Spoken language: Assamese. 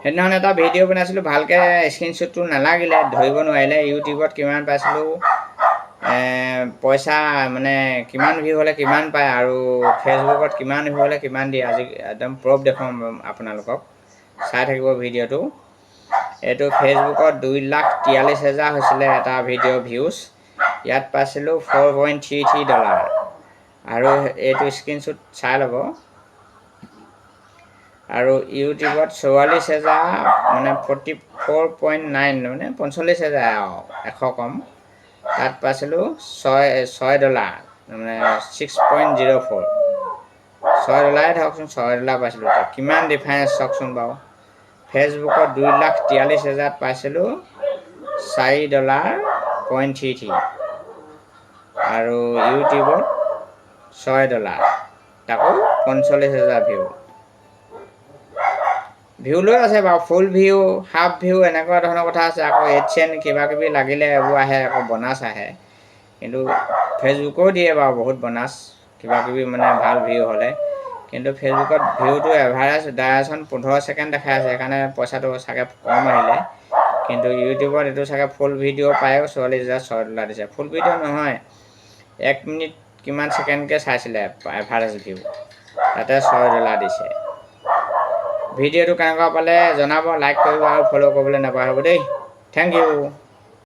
সেইদিনাখন এটা ভিডিঅ' বনাইছিলোঁ, ভালকৈ স্ক্ৰীনশ্বটটো নালাগিলে, ধৰিব নোৱাৰিলে। ইউটিউবত কিমান পাইছিলোঁ, পইচা মানে কিমান ভিউ হ'লে কিমান পায়, আৰু ফেচবুকত কিমান ভিউ হ'লে কিমান দিয়ে। আজি একদম প্ৰুফ দেখুৱাম আপোনালোকক, চাই থাকিব ভিডিঅ'টো। এইটো ফেচবুকত 2,43,000 হৈছিলে এটা ভিডিঅ' ভিউজ। ইয়াত পাইছিলোঁ $4.33। আৰু এইটো স্ক্ৰীনশ্বট চাই ল'ব। আৰু ইউটিউবত 44,000 মানে 44.9 মানে 45,000 আৰু 100 কম। তাত পাইছিলোঁ $6 মানে 6.04। $6 ধৰকচোন, $6 পাইছিলোঁ। কিমান ডিফাৰেঞ্চ চাওকচোন বাৰু। ফেচবুকত 2,43,000 পাইছিলোঁ $4.33, আৰু ইউটিউবত $6, তাকো 45,000 ভিউ। ভিউ লৈ আছে বাৰু, ফুল ভিউ, হাফ ভিউ, এনেকুৱা ধৰণৰ কথা আছে। আকৌ এডচেণ্ট কিবা কিবি লাগিলে এইবোৰ আহে, আকৌ বনাছ আহে। কিন্তু ফেচবুকেও দিয়ে বাৰু বহুত বনাছ, কিবা কিবি মানে ভাল ভিউ হ'লে। কিন্তু ফেচবুকত ভিউটো এভাৰেজ ডাইৰেকশ্যন 15 ছেকেণ্ড দেখাই আছে, সেইকাৰণে পইচাটো চাগে কম আহিলে। কিন্তু ইউটিউবত এইটো চাগে ফুল ভিডিঅ' পায়ো 44,000 $6 দিছে। ফুল ভিডিঅ' নহয়, 1 মিনিট কিমান ছেকেণ্ডকৈ চাইছিলে এভাৰেজ ভিউ, তাতে $6 দিছে। ভিডিঅ'টো কেনেকুৱা পালে জনাব, লাইক কৰিব আৰু ফ'ল' কৰিবলৈ নাপাহৰিব দেই। Thank U.